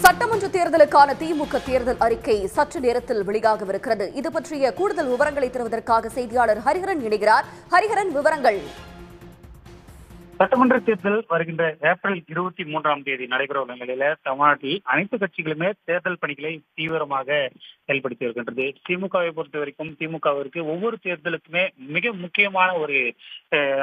சட்டமன்ற தேர்தலுக்கான திமுக தேர்தல் அறிக்கை சற்று நேரத்தில் வெளியாகவிருக்கிறது. இது பற்றிய கூடுதல் விவரங்களை தருவதற்காக செய்தியாளர் ஹரிஹரன் இணைகிறார். ஹரிஹரன், விவரங்கள். சட்டமன்ற தேர்தல் வருகின்ற ஏப்ரல் 23ஆம் தேதி நடைபெற உள்ள நிலையில தமிழ்நாட்டில் அனைத்து கட்சிகளுமே தேர்தல் பணிகளை தீவிரமாக செயல்படுத்தி வருகின்றது. திமுகவை பொறுத்த வரைக்கும் திமுகவிற்கு ஒவ்வொரு தேர்தலுக்குமே மிக முக்கியமான ஒரு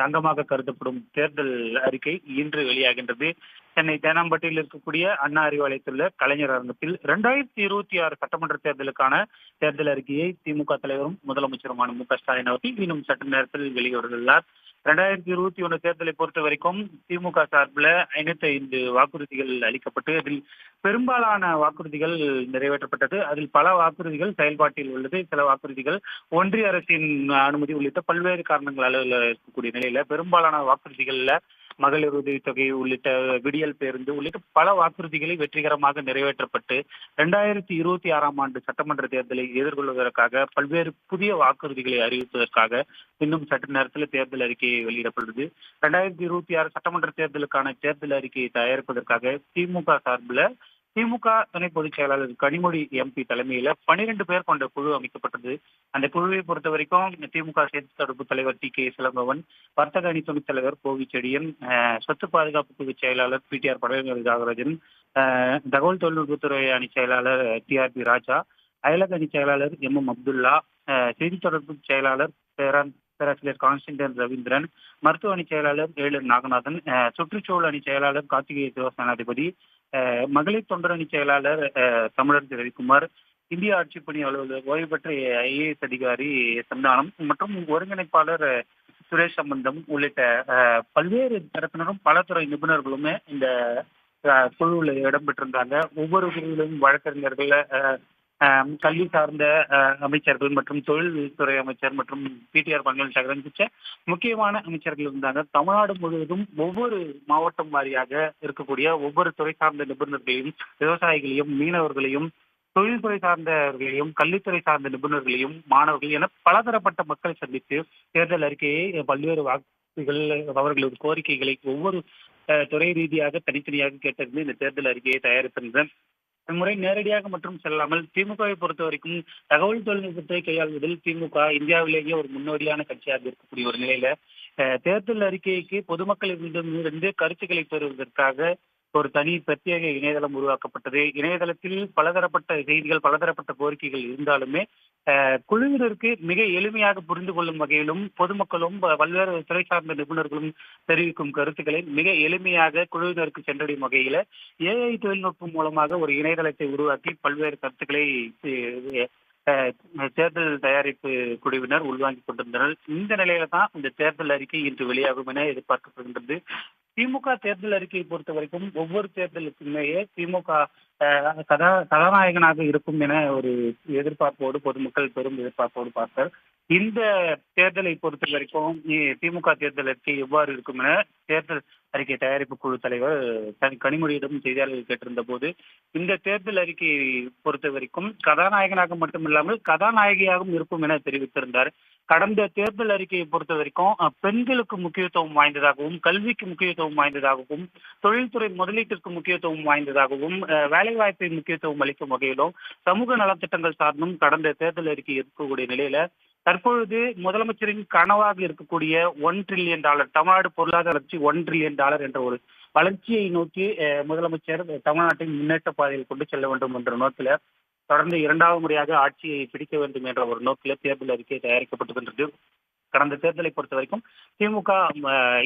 அங்கமாக கருதப்படும் தேர்தல் அறிக்கை இன்று வெளியாகின்றது. சென்னை தேனாம்பேட்டையில் இருக்கக்கூடிய அண்ணா அறிவாலயத்தில் உள்ள கலைஞர் அரங்கத்தில் 2026 சட்டமன்ற தேர்தலுக்கான தேர்தல் அறிக்கையை திமுக தலைவரும் முதலமைச்சருமான மு.க.ஸ்டாலின் அவர்கள் இன்னும் சற்று நேரத்தில் வெளியிட்டுள்ளார். 2021 தேர்தலை பொறுத்த வரைக்கும் திமுக சார்பில் 55 வாக்குறுதிகள் அளிக்கப்பட்டு அதில் பெரும்பாலான வாக்குறுதிகள் நிறைவேற்றப்பட்டது. அதில் பல வாக்குறுதிகள் செயல்பாட்டில் உள்ளது. சில வாக்குறுதிகள் ஒன்றிய அரசின் அனுமதி உள்ளிட்ட பல்வேறு காரணங்களால் இருக்கக்கூடிய நிலையில பெரும்பாலான வாக்குறுதிகள்ல மகளிர் உதவித்தொகை உள்ளிட்ட விடியல் பேருந்து உள்ளிட்ட பல வாக்குறுதிகளை வெற்றிகரமாக நிறைவேற்றப்பட்டு 2026ஆம் ஆண்டு சட்டமன்ற தேர்தலை எதிர்கொள்வதற்காக பல்வேறு புதிய வாக்குறுதிகளை அறிவிப்பதற்காக இன்னும் சற்று நேரத்தில் தேர்தல் அறிக்கை வெளியிடப்படுகிறது. 2026 சட்டமன்ற தேர்தலுக்கான தேர்தல் அறிக்கையை தயாரிப்பதற்காக திமுக சார்பில் திமுக துணை பொதுச் செயலாளர் கனிமொழி எம்பி தலைமையில 12 பேர் கொண்ட குழு அமைக்கப்பட்டது. அந்த குழுவை பொறுத்த வரைக்கும் திமுக செய்தி தொடர்பு தலைவர் டி.கே. இளங்கோவன், வர்த்தக அணி துணைத் தலைவர் கோவிச்செழியன், சொத்து பாதுகாப்பு குழு செயலாளர் பி.டி.ஆர். பழனிவேல் தியாகராஜன், தகவல் தொழில்நுட்பத்துறை அணி செயலாளர் டி.ஆர்.பி. ராஜா, அயலக அணி செயலாளர் எம். அப்துல்லா, செய்தி தொடர்பு செயலாளர் பேராசிரியர் கான்ஸ்டன்டைன் ரவீந்திரன், மருத்துவ அணி செயலாளர் ஏழூர் நாகநாதன், சுற்றுச்சூழல் அணி செயலாளர் கார்த்திகேய சிவசேனாதிபதி, மகளிர் தொண்டர் அணி செயலாளர் தமிழர் ரவிக்குமார், இந்திய ஆட்சிப்பணி அலுவலர் ஓய்வு பெற்ற ஐஏஎஸ் அதிகாரி சந்தானம் மற்றும் ஒருங்கிணைப்பாளர் சுரேஷ் சம்பந்தம் உள்ளிட்ட பல்வேறு தரப்பினரும் பல துறை நிபுணர்களுமே இந்த குழுவில் இடம்பெற்றிருந்தாங்க. ஒவ்வொரு குழுவிலும் வழக்கறிஞர்கள், கல்வி சார்ந்த அமைச்சர்கள் மற்றும் தொழில்துறை அமைச்சர் மற்றும் பி.டி.ஆர். பழனிவேல் முக்கியமான அமைச்சர்கள் இருந்தாங்க. தமிழ்நாடு முழுவதும் ஒவ்வொரு மாவட்டம் வாரியாக இருக்கக்கூடிய ஒவ்வொரு துறை சார்ந்த நிபுணர்களையும், விவசாயிகளையும், மீனவர்களையும், தொழில்துறை சார்ந்தவர்களையும், கல்வித்துறை சார்ந்த நிபுணர்களையும், மாணவர்கள் என பலதரப்பட்ட மக்களை சந்தித்து தேர்தல் அறிக்கையை பல்வேறு வாக்குகள் அவர்களது கோரிக்கைகளை ஒவ்வொரு துறை ரீதியாக தனித்தனியாக கேட்டறிந்து இந்த தேர்தல் அறிக்கையை தயாரித்திருந்தனர். இம்முறை நேரடியாக மற்றும் செல்லாமல் திமுகவை பொறுத்த வரைக்கும் தகவல் தொழில்நுட்பத்தை கையாள்வதில் திமுக இந்தியாவிலேயே ஒரு முன்னோடியான கட்சியாக இருக்கக்கூடிய ஒரு நிலையில தேர்தல் அறிக்கைக்கு பொதுமக்களிடமிருந்து கருத்துக்களை பெறுவதற்காக ஒரு தனி பிரத்யேக இணையதளம் உருவாக்கப்பட்டது. இணையதளத்தில் பலதரப்பட்ட செய்திகள், பலதரப்பட்ட கோரிக்கைகள் இருந்தாலுமே குழுவினருக்கு மிக எளிமையாக புரிந்து கொள்ளும் வகையிலும் பொதுமக்களும் பல்வேறு துறை சார்ந்த நிபுணர்களும் தெரிவிக்கும் கருத்துக்களை மிக எளிமையாக குழுவினருக்கு சென்றடையும் வகையில ஏஐ தொழில்நுட்பம் மூலமாக ஒரு இணையதளத்தை உருவாக்கி பல்வேறு கருத்துக்களை தேர்தல் தயாரிப்பு குழுவினர் உள்வாங்கிக் கொண்டிருந்தனர். இந்த நிலையில தான் இந்த தேர்தல் அறிக்கை இன்று வெளியாகும் என எதிர்பார்க்கப்படுகின்றது. திமுக தேர்தல் அறிக்கையை பொறுத்த வரைக்கும் ஒவ்வொரு தேர்தலுக்குமேயே திமுக கதாநாயகனாக இருக்கும் என ஒரு எதிர்பார்ப்போடு பொதுமக்கள் பெரும் எதிர்பார்ப்போடு பார்த்தார். இந்த தேர்தலை பொறுத்த வரைக்கும் திமுக தேர்தல் அறிக்கை எவ்வாறு இருக்கும் என தேர்தல் அறிக்கை தயாரிப்பு குழு தலைவர் கனிமொழியிடம் செய்தியாளர்கள் கேட்டிருந்த போது இந்த தேர்தல் அறிக்கையை பொறுத்த வரைக்கும் கதாநாயகனாக மட்டுமில்லாமல் கதாநாயகியாகவும் இருக்கும் என தெரிவித்திருந்தார். கடந்த தேர்தல் அறிக்கையை பொறுத்த வரைக்கும் பெண்களுக்கு முக்கியத்துவம் வாய்ந்ததாகவும், கல்விக்கு முக்கியத்துவம் வாய்ந்ததாகவும், தொழில்துறை முதலீட்டிற்கு முக்கியத்துவம் வாய்ந்ததாகவும், வேலைவாய்ப்பை முக்கியத்துவம் அளிக்கும் வகையிலும் சமூக நலத்திட்டங்கள் சார்ந்தும் கடந்த தேர்தல் அறிக்கை இருக்கக்கூடிய நிலையில தற்பொழுது முதலமைச்சரின் கனவாக இருக்கக்கூடிய $1 trillion தமிழ்நாடு பொருளாதார வளர்ச்சி $1 trillion என்ற ஒரு வளர்ச்சியை நோக்கி முதலமைச்சர் தமிழ்நாட்டின் முன்னேற்ற பாதையில் கொண்டு செல்ல வேண்டும் என்ற நோக்கில தொடர்ந்து 2வது முறையாக ஆட்சியை பிடிக்க வேண்டும் என்ற ஒரு நோக்கில தேர்தல் அறிக்கை தயாரிக்கப்பட்டுகின்றது. கடந்த தேர்தலை பொறுத்த வரைக்கும் திமுக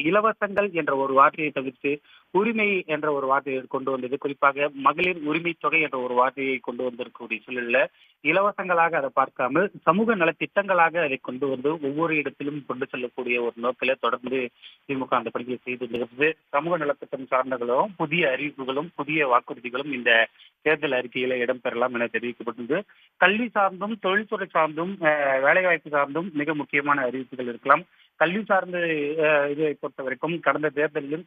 இலவசங்கள் என்ற ஒரு வார்த்தையை தவிர்த்து உரிமை என்ற ஒரு வார்த்தையை கொண்டு வந்தது. குறிப்பாக மகளிர் உரிமை தொகை என்ற ஒரு வார்த்தையை கொண்டு வந்திருக்கக்கூடிய சூழல்ல இலவசங்களாக அதை பார்க்காமல் சமூக நல திட்டங்களாக அதை கொண்டு வந்து ஒவ்வொரு இடத்திலும் கொண்டு செல்லக்கூடிய ஒரு நோக்கில தொடர்ந்து திமுக அந்த பணிகளை செய்து வருகிறது. சமூக நலத்திட்டம் சார்ந்தகளும் புதிய அறிவிப்புகளும் புதிய வாக்குறுதிகளும் இந்த தேர்தல் அறிக்கையில இடம்பெறலாம் என தெரிவிக்கப்பட்டது. கல்வி சார்ந்தும், தொழில்துறை சார்ந்தும், வேலைவாய்ப்பு சார்ந்தும் மிக முக்கியமான அறிவிப்புகள் இருக்கலாம். கல்வி சார்ந்த இதை பொறுத்த வரைக்கும் கடந்த தேர்தலிலும்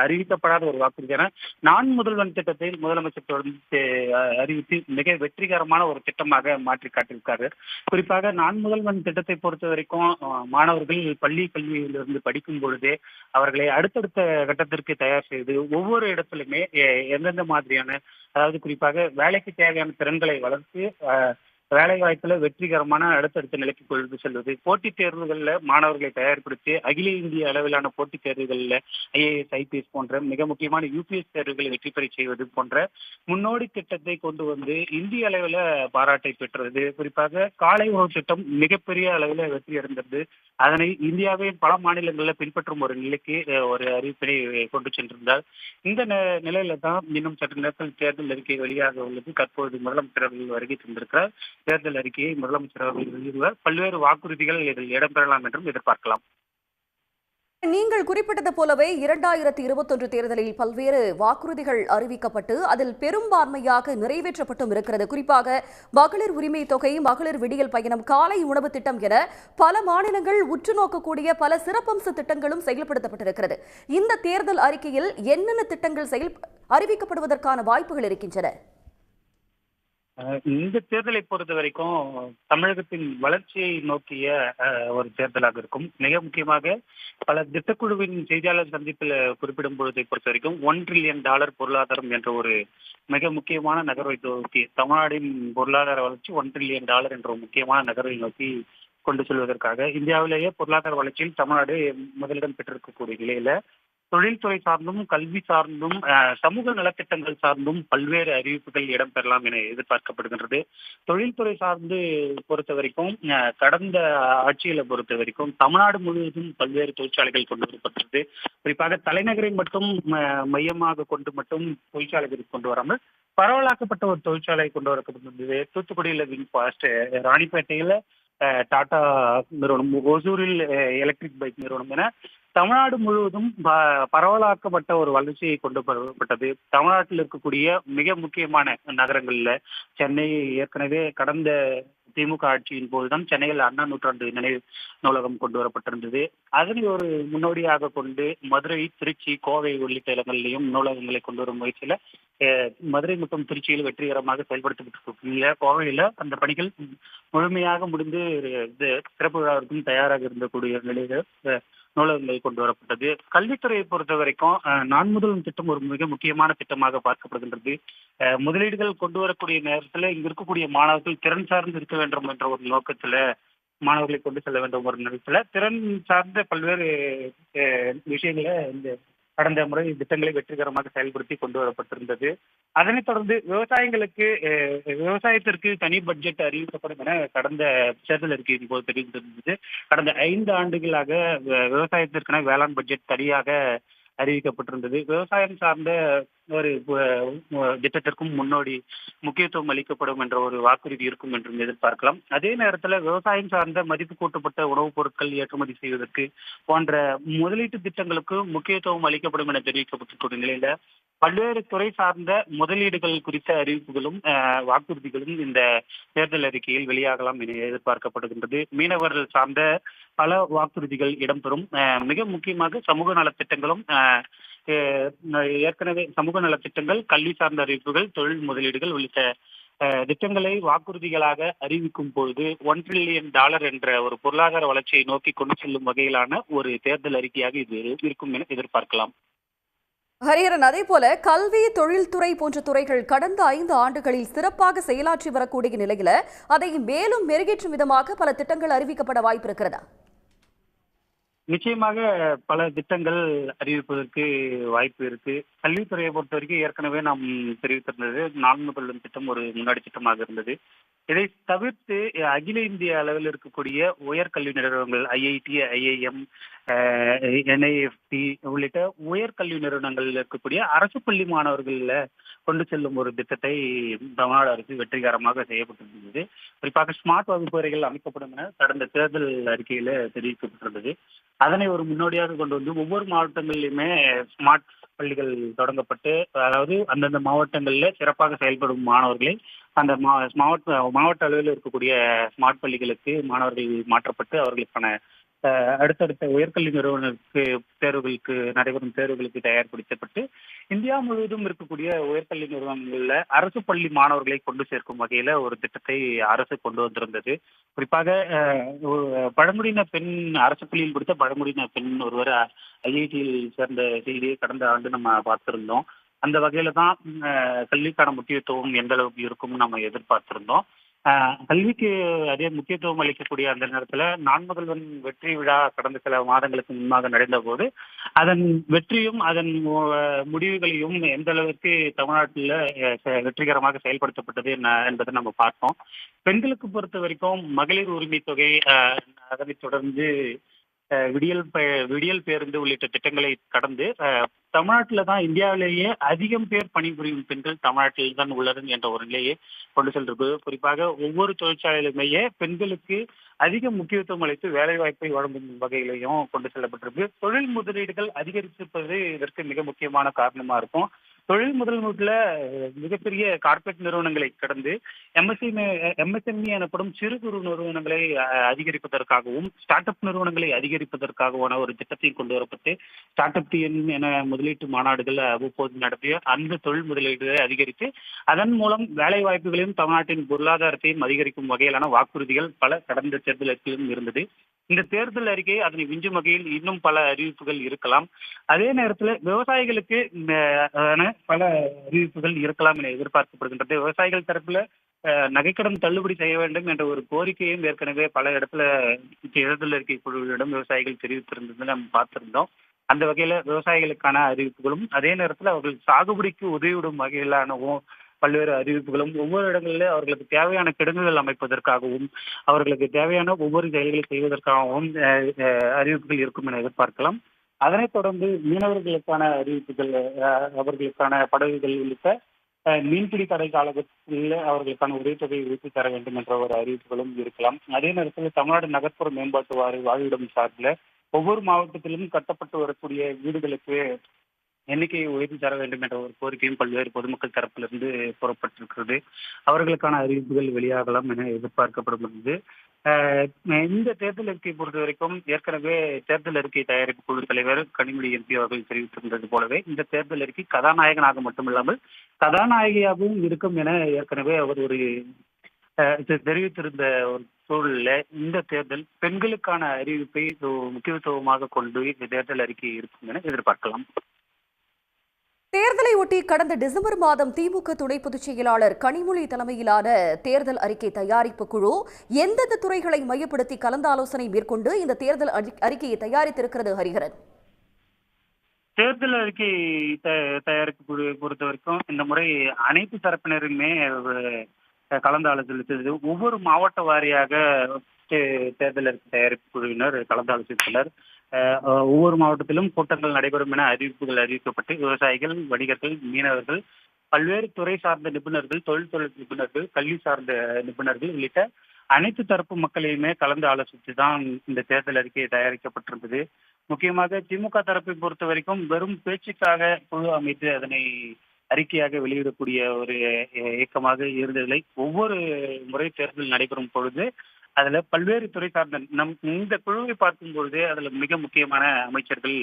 அறிவிக்கப்படாத ஒரு வாக்குறுதியான நான் முதல்வன் திட்டத்தை முதலமைச்சர் தொடர்ந்து அறிவித்து மிக வெற்றிகரமான ஒரு திட்டமாக மாற்றி காட்டியிருக்காரு. குறிப்பாக நான் முதல்வன் திட்டத்தை பொறுத்த வரைக்கும் மாணவர்கள் பள்ளி கல்வியிலிருந்து படிக்கும் பொழுதே அவர்களை அடுத்தடுத்த கட்டத்திற்கு தயார் செய்து ஒவ்வொரு இடத்திலுமே எந்தெந்த மாதிரியான, அதாவது குறிப்பாக வேலைக்கு தேவையான திறன்களை வளர்த்து வேலை வாய்ப்புல வெற்றிகரமான அடுத்தடுத்த நிலைக்கு கொண்டு செல்வது, போட்டித் தேர்வுகள்ல மாணவர்களை தயார்படுத்தி அகில இந்திய அளவிலான போட்டித் தேர்வுகள்ல ஐஏஎஸ், ஐபிஎஸ் போன்ற மிக முக்கியமான யூபிஎஸ் தேர்வுகளை வெற்றி பெற செய்வது போன்ற முன்னோடி திட்டத்தை கொண்டு வந்து இந்திய அளவில் பாராட்டை பெற்றது. குறிப்பாக காலை உணவு திட்டம் மிகப்பெரிய அளவில் வெற்றி அடைந்தது. அதனை இந்தியாவின் பல மாநிலங்களில் பின்பற்றும் ஒரு நிலைக்கு ஒரு அறிவிப்பினை கொண்டு சென்றிருந்தார். இந்த நிலையில தான் இன்னும் சற்று நேரத்தில் தேர்தல் அறிக்கை வெளியாக உள்ளது. தற்போது முதலமைச்சர் அவர்கள் வருகை தந்திருக்கிறார். தேர்தல் அறிக்கையை முதலமைச்சர் அவர்கள் வெளியிடுவார். பல்வேறு வாக்குறுதிகள் இதில் இடம்பெறலாம் என்றும் எதிர்பார்க்கலாம். நீங்கள் குறிப்பிட்டது போலவே 2021 தேர்தலில் பல்வேறு வாக்குறுதிகள் அறிவிக்கப்பட்டு அதில் பெரும்பான்மையாக நிறைவேற்றப்பட்டும் இருக்கிறது. குறிப்பாக மகளிர் உரிமை தொகை, மகளிர் விடியல் பயணம், காலை உணவு திட்டம் என பல மாநிலங்கள் உற்று நோக்கக்கூடிய பல சிறப்பம்ச திட்டங்களும் செயல்படுத்தப்பட்டிருக்கிறது. இந்த தேர்தல் அறிக்கையில் என்னென்ன திட்டங்கள் அறிவிக்கப்படுவதற்கான வாய்ப்புகள் இருக்கின்றன? இந்த தேர்தலை பொறுத்த வரைக்கும் தமிழகத்தின் வளர்ச்சியை நோக்கிய ஒரு தேர்தலாக இருக்கும். மிக முக்கியமாக பல திட்டக்குழுவின் செய்தியாளர் சந்திப்பில் குறிப்பிடும் பொழுதை பொறுத்த வரைக்கும் $1 trillion பொருளாதாரம் என்ற ஒரு மிக முக்கியமான நகர்வை நோக்கி தமிழ்நாட்டின் பொருளாதார வளர்ச்சி $1 trillion என்ற ஒரு முக்கியமான நகர்வை நோக்கி கொண்டு செல்வதற்காக இந்தியாவிலேயே பொருளாதார வளர்ச்சியில் தமிழ்நாடு முதலிடம் பெற்றிருக்கக்கூடிய நிலையில தொழில்துறை சார்ந்தும், கல்வி சார்ந்தும், சமூக நலத்திட்டங்கள் சார்ந்தும் பல்வேறு அறிவிப்புகள் இடம்பெறலாம் என எதிர்பார்க்கப்படுகின்றது. தொழில்துறை சார்ந்து பொறுத்த வரைக்கும் கடந்த ஆட்சியில பொறுத்த வரைக்கும் தமிழ்நாடு முழுவதும் பல்வேறு தொழிற்சாலைகள் கொண்டு வரப்பட்டது. குறிப்பாக தலைநகரை மட்டும் மையமாக கொண்டு மட்டும் தொழிற்சாலைகள் கொண்டு வராமல் பரவலாக்கப்பட்ட ஒரு தொழிற்சாலை கொண்டு வரப்பட்டிருந்தது. தூத்துக்குடியில வின்பாஸ்ட், ராணிப்பேட்டையில டாடா நிறுவனம், ஒசூரில் எலக்ட்ரிக் பைக் நிறுவனம் என தமிழ்நாடு முழுவதும் பரவலாக்கப்பட்ட ஒரு வளர்ச்சியை கொண்டு வரப்பட்டது. தமிழ்நாட்டில் இருக்கக்கூடிய மிக முக்கியமான நகரங்கள்ல சென்னை ஏற்கனவே கடந்த திமுக ஆட்சியின் போதுதான் சென்னையில் அண்ணா நூற்றாண்டு நினைவு நூலகம் கொண்டு வரப்பட்டிருந்தது. அதனை ஒரு முன்னோடியாக கொண்டு மதுரை, திருச்சி, கோவை உள்ளிட்ட இடங்களிலையும் நூலகங்களை கொண்டு வரும் முயற்சியில மதுரை மற்றும் திருச்சியில் வெற்றிகரமாக செயல்படுத்தப்பட்டிருக்க கோவையில அந்த பணிகள் முழுமையாக முடிந்து சிறப்பு விழாவிற்கும் தயாராக இருந்தக்கூடிய நிலையில நூலகங்கள் கொண்டு வரப்பட்டது. கல்வித்துறையை பொறுத்த வரைக்கும் நான் முதல்வன் திட்டம் ஒரு மிக முக்கியமான திட்டமாக பார்க்கப்படுகின்றது. முதலீடுகள் கொண்டு வரக்கூடிய நேரத்தில் இங்க இருக்கக்கூடிய மாணவர்கள் திறன் சார்ந்து இருக்க வேண்டும் என்ற ஒரு நோக்கத்துல மாணவர்களை கொண்டு செல்ல வேண்டும் ஒரு நேரத்துல திறன் சார்ந்த பல்வேறு விஷயங்களை இந்த கடந்த முறை திட்டங்களை வெற்றிகரமாக செயல்படுத்தி கொண்டு வரப்பட்டிருந்தது. அதனைத் தொடர்ந்து விவசாயத்திற்கு தனி பட்ஜெட் அறிவிக்கப்படும் என கடந்த தேர்தல் அறிக்கையின் போது தெரிவித்திருந்தது. கடந்த 5 ஆண்டுகளாக விவசாயத்திற்கான வேளாண் பட்ஜெட் தனியாக அறிவிக்கப்பட்டிருந்தது. விவசாயம் சார்ந்த ஒரு திட்டத்திற்கும் முன்னோடி முக்கியத்துவம் அளிக்கப்படும் என்ற ஒரு வாக்குறுதி இருக்கும் என்றும் எதிர்பார்க்கலாம். அதே நேரத்தில் விவசாயம் சார்ந்த மதிப்பு கூட்டப்பட்ட உணவுப் பொருட்கள் ஏற்றுமதி செய்வதற்கு போன்ற முதலீட்டு திட்டங்களுக்கு முக்கியத்துவம் அளிக்கப்படும் என தெரிவிக்கப்பட்டிருக்கிற நிலையில பல்வேறு துறை சார்ந்த முதலீடுகள் குறித்த அறிவிப்புகளும் வாக்குறுதிகளும் இந்த தேர்தல் அறிக்கையில் வெளியாகலாம் என எதிர்பார்க்கப்படுகின்றது. மீனவர்கள் சார்ந்த பல வாக்குறுதிகள் இடம்பெறும். மிக முக்கியமாக சமூக நலத்திட்டங்களும் ஏற்கனவே சமூக நலத்திட்டங்கள், கல்வி சார்ந்த அறிவிப்புகள், தொழில் முதலீடுகள் உள்ளிட்ட திட்டங்களை வாக்குறுதிகளாக அறிவிக்கும் பொழுது $1 trillion என்ற ஒரு பொருளாதார வளர்ச்சியை நோக்கி கொண்டு செல்லும் வகையிலான ஒரு தேர்தல் அறிக்கையாக இது இருக்கும் என எதிர்பார்க்கலாம். ஹரிஹரன், அதே போல கல்வி, தொழில்துறை போன்ற துறைகள் கடந்த 5 ஆண்டுகளில் சிறப்பாக செயலாற்றி வரக்கூடிய நிலையில அதை மேலும் மெருகேற்றும் விதமாக பல திட்டங்கள் அறிவிக்கப்பட வாய்ப்பு இருக்கிறதா? நிச்சயமாக பல திட்டங்கள் அறிவிப்பதற்கு வாய்ப்பு இருக்கு. கல்வித்துறையை பொறுத்த வரைக்கும் ஏற்கனவே நாம் தெரிவித்திருந்தது நான் முதல்வன் திட்டம் ஒரு முன்னாடி திட்டமாக இருந்தது. இதை தவிர்த்து அகில இந்திய அளவில் இருக்கக்கூடிய உயர்கல்வி நிறுவனங்கள் ஐஐடி, ஐஐஎம், என்ஐஎஃப்டி உள்ளிட்ட உயர்கல்வி நிறுவனங்களில் இருக்கக்கூடிய அரசு பள்ளி மாணவர்கள கொண்டு செல்லும் ஒரு திட்டத்தை தமிழ்நாடு அரசு வெற்றிகரமாக செய்யப்பட்டிருந்தது. குறிப்பாக ஸ்மார்ட் வகுப்பறைகள் அமைக்கப்படும் என கடந்த தேர்தல் அறிக்கையில தெரிவிக்கப்பட்டிருந்தது. அதனை ஒரு முன்னோடியாக கொண்டு வந்து ஒவ்வொரு மாவட்டங்களிலுமே ஸ்மார்ட் பள்ளிகள் தொடங்கப்பட்டு, அதாவது அந்தந்த மாவட்டங்களில் சிறப்பாக செயல்படும் மாணவர்களை அந்த மாவட்ட அளவில் இருக்கக்கூடிய ஸ்மார்ட் பள்ளிகளுக்கு மாணவர்கள் மாற்றப்பட்டு அவர்களுக்கான அடுத்தடுத்த உயர்கல்வி நிறுவனங்களுக்கு தேர்வுகளுக்கு நடைபெறும் தேர்வுகளுக்கு தயார்படுத்தப்பட்டு இந்தியா முழுவதும் இருக்கக்கூடிய உயர்கல்வி நிறுவனங்கள்ல அரசு பள்ளி மாணவர்களை கொண்டு சேர்க்கும் வகையில ஒரு திட்டத்தை அரசு கொண்டு வந்திருந்தது. குறிப்பாக பழங்குடியின பெண் அரசு பள்ளியில் படித்த பழங்குடியின பெண் ஒருவர் ஐஐடியில் சேர்ந்த செய்தியை கடந்த ஆண்டு நம்ம பார்த்திருந்தோம். அந்த வகையில தான் கல்விக்கான முக்கியத்துவம் எந்த அளவுக்கு இருக்கும்னு நம்ம எதிர்பார்த்திருந்தோம். கல்விக்கு அதே முக்கியத்துவம் அளிக்கக்கூடிய அந்த நேரத்துல நான்மகள்வன் வெற்றி விழா கடந்த சில மாதங்களுக்கு முன்பாக நடந்த போது அதன் வெற்றியும் அதன் முடிவுகளையும் எந்த அளவுக்கு தமிழ்நாட்டில் வெற்றிகரமாக செயல்படுத்தப்பட்டது என்பதை நம்ம பார்த்தோம். பெண்களுக்கு பொறுத்த வரைக்கும் மகளிர் உரிமை தொகை, அதனைத் தொடர்ந்து விடியல் பேருந்து உள்ளிட்ட திட்டங்களை கடந்து தமிழ்நாட்டில தான் இந்தியாவிலேயே அதிகம் பேர் பணிபுரியும் பெண்கள் தமிழ்நாட்டில் தான் உள்ளது என்ற ஒரு நிலையை கொண்டு சென்றது. குறிப்பாக ஒவ்வொரு தொழிற்சாலையிலுமேயே பெண்களுக்கு அதிக முக்கியத்துவம் அளித்து வேலை வாய்ப்பை வழங்கும் வகையிலையும் கொண்டு செல்லப்பட்டிருக்கு. தொழில் முதலீடுகள் அதிகரித்திருப்பது இதற்கு மிக முக்கியமான காரணமா இருக்கும். தொழில் முதலீட்டுல மிகப்பெரிய கார்ப்பரேட் நிறுவனங்களை கடந்து எம்எஸ்எம்இ எனப்படும் சிறு குறு நிறுவனங்களை அதிகரிப்பதற்காகவும் ஸ்டார்ட் அப் நிறுவனங்களை அதிகரிப்பதற்காகவான ஒரு திட்டத்தை கொண்டு வரப்பட்டு ஸ்டார்ட் அப் என முதலீட்டு மாநாடுகள் அவ்வப்போது நடத்திய அந்த தொழில் முதலீடுகளை அதிகரித்து அதன் மூலம் வேலை வாய்ப்புகளையும் தமிழ்நாட்டின் பொருளாதாரத்தையும் அதிகரிக்கும் வகையிலான வாக்குறுதிகள் பல கடந்த தேர்தலிலும் இருந்தது. இந்த தேர்தல் அறிக்கை அதனை விஞ்சும் வகையில் இன்னும் பல அறிவிப்புகள் இருக்கலாம். அதே நேரத்தில் விவசாயிகளுக்கு பல அறிவிப்புகள் இருக்கலாம் என எதிர்பார்க்கப்படுகின்றது. விவசாயிகள் தரப்புல நகைக்கடன் தள்ளுபடி செய்ய வேண்டும் என்ற ஒரு கோரிக்கையும் ஏற்கனவே பல இடத்துல தேர்தல் அறிக்கை குழுவிடம் விவசாயிகள் தெரிவித்திருந்தது நம்ம பார்த்திருந்தோம். அந்த வகையில விவசாயிகளுக்கான அறிவிப்புகளும் அதே நேரத்தில் அவர்கள் சாகுபடிக்கு உதவிவிடும் வகையிலான பல்வேறு அறிவிப்புகளும் ஒவ்வொரு இடங்களிலே அவர்களுக்கு தேவையான கிடங்குகள் அமைப்பதற்காகவும் அவர்களுக்கு தேவையான ஒவ்வொரு செயல்களை செய்வதற்காகவும் அறிவிப்புகள் இருக்கும் என எதிர்பார்க்கலாம். அதனைத் தொடர்ந்து மீனவர்களுக்கான அறிவிப்புகள், அவர்களுக்கான படகுகள் உள்ளிட்ட மீன்பிடி தடை காலகட்டத்தில் அவர்களுக்கான உதவித்தொகையை உயர்த்தி தர வேண்டும் என்ற ஒரு அறிவிப்புகளும் இருக்கலாம். அதே நேரத்தில் தமிழ்நாடு நகர்ப்புற மேம்பாட்டு வாழ்விடம் சார்பில் ஒவ்வொரு மாவட்டத்திலும் கட்டப்பட்டு வரக்கூடிய வீடுகளுக்கு எண்ணிக்கையை உயர்த்தி தர வேண்டும் என்ற ஒரு கோரிக்கையும் பல்வேறு பொதுமக்கள் தரப்பிலிருந்து கூறப்பட்டிருக்கிறது. அவர்களுக்கான அறிவிப்புகள் வெளியாகலாம் என எதிர்பார்க்கப்படுகிறது. இந்த தேர்தல் அறிக்கை பொறுத்த வரைக்கும் ஏற்கனவே தேர்தல் அறிக்கை தயாரிப்பு குழு தலைவர் கனிமொழி எம்பி அவர்கள் தெரிவித்திருந்தது போலவே இந்த தேர்தல் அறிக்கை கதாநாயகனாக மட்டுமில்லாமல் கதாநாயகியாகவும் இருக்கும் என ஏற்கனவே அவர் ஒரு தெரிவித்திருந்த ஒரு சூழலில் இந்த தேர்தல் பெண்களுக்கான அறிவிப்பை முக்கியத்துவமாக கொண்டு இந்த தேர்தல் அறிக்கை இருக்கும் என எதிர்பார்க்கலாம். தேர்தலை ஒட்டி கடந்த டிசம்பர் மாதம் திமுக துணை பொதுச் செயலாளர் கனிமொழி தலைமையிலான தேர்தல் அறிக்கை தயாரிப்பு குழு எந்தெந்த துறைகளை மையப்படுத்தி கலந்தாலோசனை மேற்கொண்டு இந்த தேர்தல் அறிக்கையை தயாரித்திருக்கிறது? ஹரிஹரன், தேர்தல் அறிக்கை தயாரிப்பு குழுவை பொறுத்த வரைக்கும் இந்த முறை அனைத்து தரப்பினருமே கலந்து ஆலோசித்தது. ஒவ்வொரு மாவட்ட வாரியாக தேர்தல் அறிக்கை தயாரிப்பு குழுவினர் கலந்து ஆலோசித்தனர். ஒவ்வொரு மாவட்டத்திலும் கூட்டங்கள் நடைபெறும் என அறிவிக்கப்பட்டு விவசாயிகள், வணிகர்கள், மீனவர்கள், பல்வேறு துறை சார்ந்த நிபுணர்கள், தொழில் நிபுணர்கள், கல்வி சார்ந்த நிபுணர்கள் உள்ளிட்ட அனைத்து தரப்பு மக்களையுமே கலந்து ஆலோசித்து தான் இந்த தேர்தல் அறிக்கை தயாரிக்கப்பட்டிருந்தது. முக்கியமாக திமுக தரப்பை பொறுத்த வரைக்கும் வெறும் பேச்சுக்காக குழு அமைத்து அதனை அறிக்கையாக வெளியிடக்கூடிய ஒரு இயக்கமாக இருந்ததில்லை. ஒவ்வொரு முறை தேர்தல் நடைபெறும் பொழுது அதுல பல்வேறு துறை சார்ந்த இந்த குழுவை பார்க்கும் பொழுது அதுல மிக முக்கியமான அமைச்சர்கள்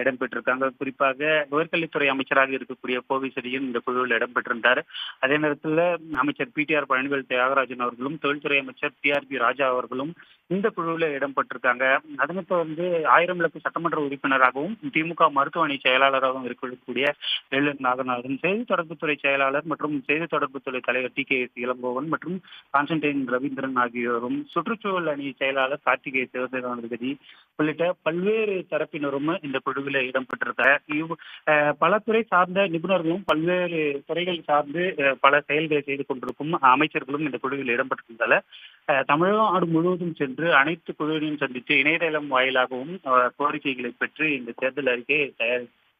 இடம்பெற்றிருக்காங்க. குறிப்பாக உயர்கல்வித்துறை அமைச்சராக இருக்கக்கூடிய கோவிசெழியன் இந்த குழுவில் இடம்பெற்றிருந்தார். அதே நேரத்தில் அமைச்சர் PTR பழனிவேல் தியாகராஜன் அவர்களும் தொழில்துறை அமைச்சர் TRP ராஜா அவர்களும் இந்த குழுவில் இடம்பெற்றிருக்காங்க. அதனைத் தொடர்ந்து 1000 விளக்கு சட்டமன்ற உறுப்பினராகவும் திமுக மருத்துவ அணி செயலாளராகவும் இருக்கக்கூடிய வேலூர் நாகநாதன், செய்தி தொடர்புத்துறை செயலாளர் மற்றும் செய்தி தொடர்புத்துறை தலைவர் TKS இளங்கோவன் மற்றும் கான்ஸ்டன்டைன் ரவீந்திரன் ஆகியோரும், சுற்றுச்சூழல் அணி செயலாளர் கார்த்திகேய சிவசேனாதிபதி உள்ளிட்ட பல்வேறு தரப்பினரும் இந்த குழுவில் இடம்பெற்றிருக்காங்க. பல துறை சார்ந்த நிபுணர்களும் பல்வேறு துறைகள் சார்ந்து பல செயல்களை செய்து கொண்டிருக்கும் அமைச்சர்களும் இந்த குழுவில் இடம்பெற்றிருந்தால தமிழ்நாடு முழுவதும் சென்று அனைத்து குழுவினையும் சந்தித்து இணையதளம் வாயிலாகவும் கோரிக்கைகளை பெற்று இந்த தேர்தல் அறிக்கையை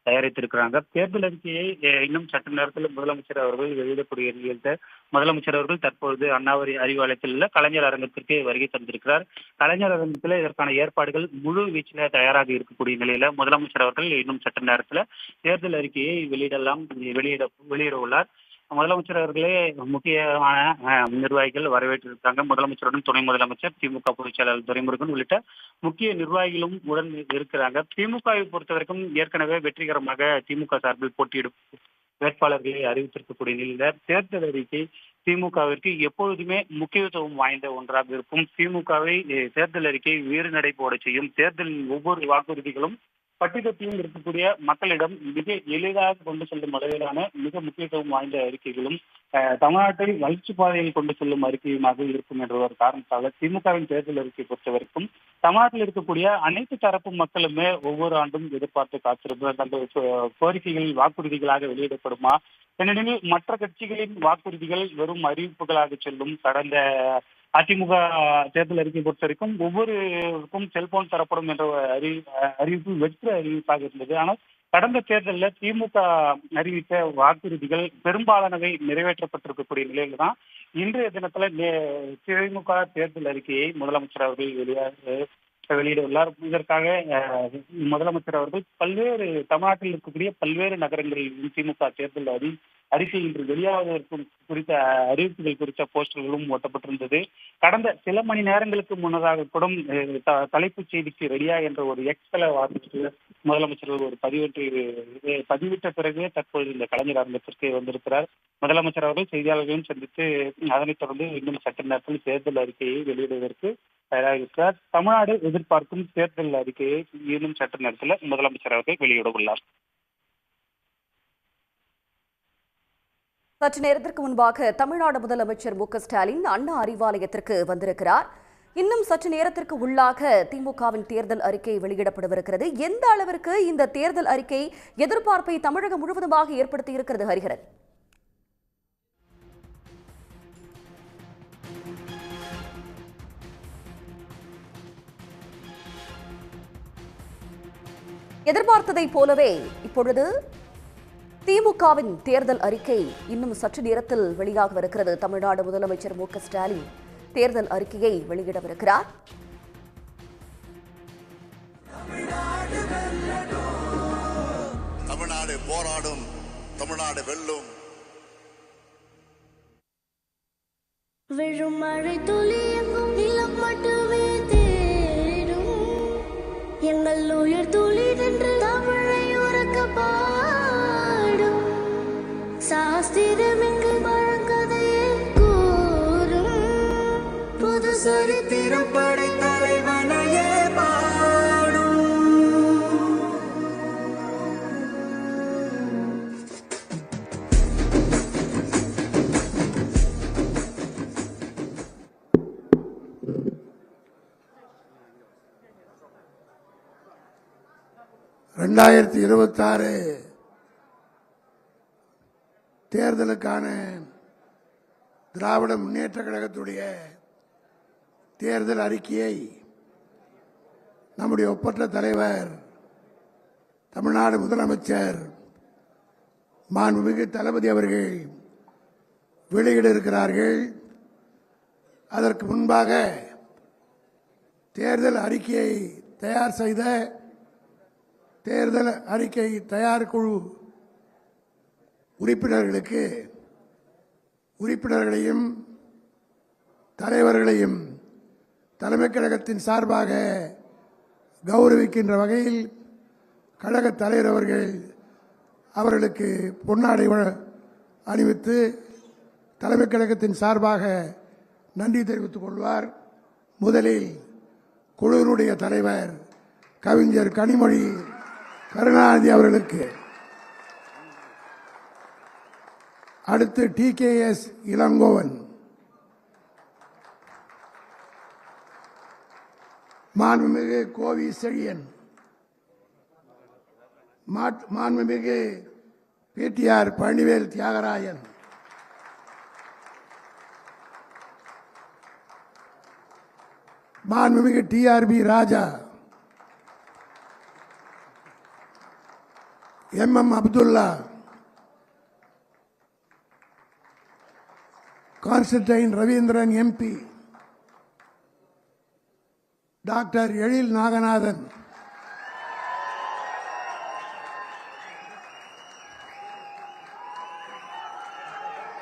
தயாரித்திருக்கிறாங்க. தேர்தல் அறிக்கையை இன்னும் சற்று நேரத்தில் முதலமைச்சர் அவர்கள் வெளியிடக்கூடிய நிலையில் முதலமைச்சர் அவர்கள் தற்பொழுது அண்ணாவரி அறிவாலயத்தில் உள்ள கலைஞர் அரங்கத்திற்கு வருகை தந்திருக்கிறார். கலைஞர் அரங்கத்தில் இதற்கான ஏற்பாடுகள் முழு வீச்சில் தயாராக இருக்கக்கூடிய நிலையில முதலமைச்சர் அவர்கள் இன்னும் சற்று நேரத்தில் தேர்தல் அறிக்கையை வெளியிட உள்ளார். முதலமைச்சர் அவர்களே முக்கியமான நிர்வாகிகள் வரவேற்றிருக்காங்க. முதலமைச்சருடன் துணை முதலமைச்சர், திமுக பொதுச் செயலாளர் துரைமுருகன் உள்ளிட்ட முக்கிய நிர்வாகிகளும் உடன் இருக்கிறாங்க. திமுகவை பொறுத்தவரைக்கும் ஏற்கனவே வெற்றிகரமாக திமுக சார்பில் போட்டியிடும் வேட்பாளர்களை அறிவித்திருக்கக்கூடிய நிலையில தேர்தல் அறிக்கை திமுகவிற்கு எப்பொழுதுமே முக்கியத்துவம் வாய்ந்த ஒன்றாக இருக்கும். திமுகவை தேர்தல் அறிக்கை வீறு நடை போட செய்யும். தேர்தலின் ஒவ்வொரு வாக்குறுதிகளும் பட்டிதத்தையும் இருக்கக்கூடிய மக்களிடம் மிக எளிதாக கொண்டு செல்லும் அளவிலான மிக முக்கியத்துவம் வாய்ந்த அறிக்கைகளும் தமிழ்நாட்டை வளர்ச்சி பாதையில் கொண்டு செல்லும் அறிக்கையுமாக இருக்கும் என்ற ஒரு காரணத்தால் திமுகவின் தேர்தல் அறிக்கை பொறுத்தவரைக்கும் தமிழ்நாட்டில் இருக்கக்கூடிய அனைத்து தரப்பு மக்களுமே ஒவ்வொரு ஆண்டும் எதிர்பார்த்து காத்திருப்பது தங்கள் கோரிக்கைகள் வாக்குறுதிகளாக வெளியிடப்படுமா, ஏனெனில் மற்ற கட்சிகளின் வாக்குறுதிகள் வெறும் அறிவிப்புகளாக செல்லும். கடந்த அதிமுக தேர்தல் அறிக்கை பொறுத்த வரைக்கும் ஒவ்வொருக்கும் செல்போன் தரப்படும் என்ற அறிவிப்பு வெற்று அறிவிப்பாக இருந்தது. ஆனால் கடந்த தேர்தலில் திமுக அறிவித்த வாக்குறுதிகள் பெரும்பாலானவை நிறைவேற்றப்பட்டிருக்கக்கூடிய நிலையில தான் இன்றைய தினத்துல திமுக தேர்தல் அறிக்கையை முதலமைச்சர் அவர்கள் வெளியிடவுள்ளார். இதற்காக முதலமைச்சர் அவர்கள் பல்வேறு தமிழ்நாட்டில் இருக்கக்கூடிய பல்வேறு நகரங்களில் திமுக தேர்தல் அறிக்கை இன்று வெளியாவதற்கு குறித்த அறிவிப்புகள் குறித்த போஸ்டர்களும் ஒட்டப்பட்டிருந்தது. கடந்த சில மணி நேரங்களுக்கு முன்னதாக கூட தலைப்புச் செய்திக்கு ரெடியா என்ற ஒரு எக்ஸ்தல வார்த்தைக்கு முதலமைச்சர் ஒரு பதிவிட்ட பிறகு தற்போது இந்த கலைஞர் அரங்கத்திற்கு வந்திருக்கிறார். முதலமைச்சர் அவர்கள் செய்தியாளர்களையும் சந்தித்து அதனைத் தொடர்ந்து இன்னும் சற்று நேரத்தில் தேர்தல் அறிக்கையை வெளியிடுவதற்கு தயாராகிறார். தமிழ்நாடு எதிர்பார்க்கும் தேர்தல் அறிக்கையை இன்னும் சற்று நேரத்தில் முதலமைச்சர் அவர்கள் வெளியிட உள்ளார். சற்று நேரத்திற்கு முன்பாக தமிழ்நாடு முதலமைச்சர் மு.க.ஸ்டாலின் அண்ணா அறிவாலயத்திற்கு வந்திருக்கிறார். இன்னும் சற்று நேரத்திற்கு உள்ளாக திமுகவின் தேர்தல் அறிக்கை வெளியிடப்படவிருக்கிறது. எந்த அளவிற்கு இந்த தேர்தல் அறிக்கை எதிர்பார்ப்பை தமிழகம் முழுவதுமாக ஏற்படுத்தி இருக்கிறது ஹரிஹரன்? எதிர்பார்த்ததை போலவே இப்பொழுது திமுகவின் தேர்தல் அறிக்கை இன்னும் சற்று நேரத்தில் வெளியாகவிருக்கிறது. தமிழ்நாடு முதலமைச்சர் மு.க.ஸ்டாலின் தேர்தல் அறிக்கையை வெளியிடவிருக்கிறார். தமிழ்நாடு போராடும், தமிழ்நாடு வெல்லும். விழும் மழை துளியங்கும் நிலம் மட்டுமே தேடும் எங்கள் உயிர் துளி நின்று தமிழை உறக்க பாடும் சாஸ்திரமெங்கு பழங்கதையே கூறும் புது சரித்திரம் படை தலைவனையே பாடும். 2026 தேர்தலுக்கான திராவிட முன்னேற்ற கழகத்துடைய தேர்தல் அறிக்கையை நம்முடைய ஒப்பற்ற தலைவர் தமிழ்நாடு முதலமைச்சர் மாண்புமிகு தளபதி அவர்கள் வெளியிட இருக்கிறார்கள். அதற்கு முன்பாக தேர்தல் அறிக்கையை தயார் செய்த தேர்தல் அறிக்கை தயார் குழு உறுப்பினர்களையும் தலைவர்களையும் தலைமை கழகத்தின் சார்பாக கௌரவிக்கின்ற வகையில் கழக தலைவர் அவர்கள் அவர்களுக்கு பொன்னாடை அணிவித்து தலைமை கழகத்தின் சார்பாக நன்றி தெரிவித்துக் கொள்வார். முதலில் குழுவினுடைய தலைவர் கவிஞர் கனிமொழி கருணாநிதி அவர்களுக்கு, அடுத்து TKS இளங்கோவன், மாண்புமிகு கோவி செழியன், மாண்புமிகு PTR பழனிவேல் தியாகராயன், மாண்புமிகு TRB Raja, MM Abdullah, Constantine Ravindran MP, doctor Ezhil Naganathan,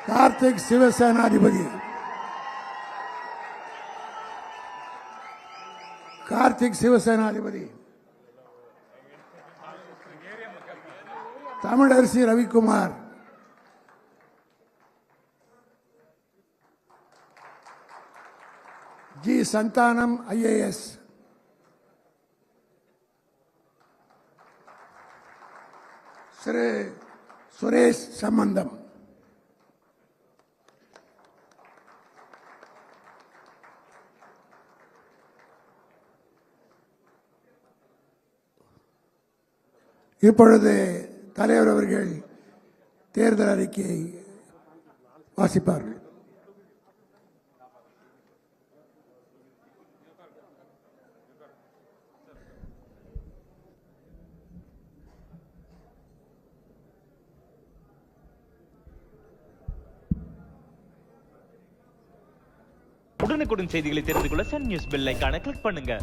Karthik Sivasenapathy. Karthik Sivasenapathy. Tamilarasi Ravikumar. G Santhanam IAS. Thiru Suresh Sambandam. இப்பொழுது தலைவர் அவர்கள் தேர்தல் அறிக்கையை வாசிப்பார்கள். உடனுக்குடன் செய்திகளை தெரிந்து கொள்ள சன் நியூஸ் பெல் ஐகானை கிளிக் பண்ணுங்க.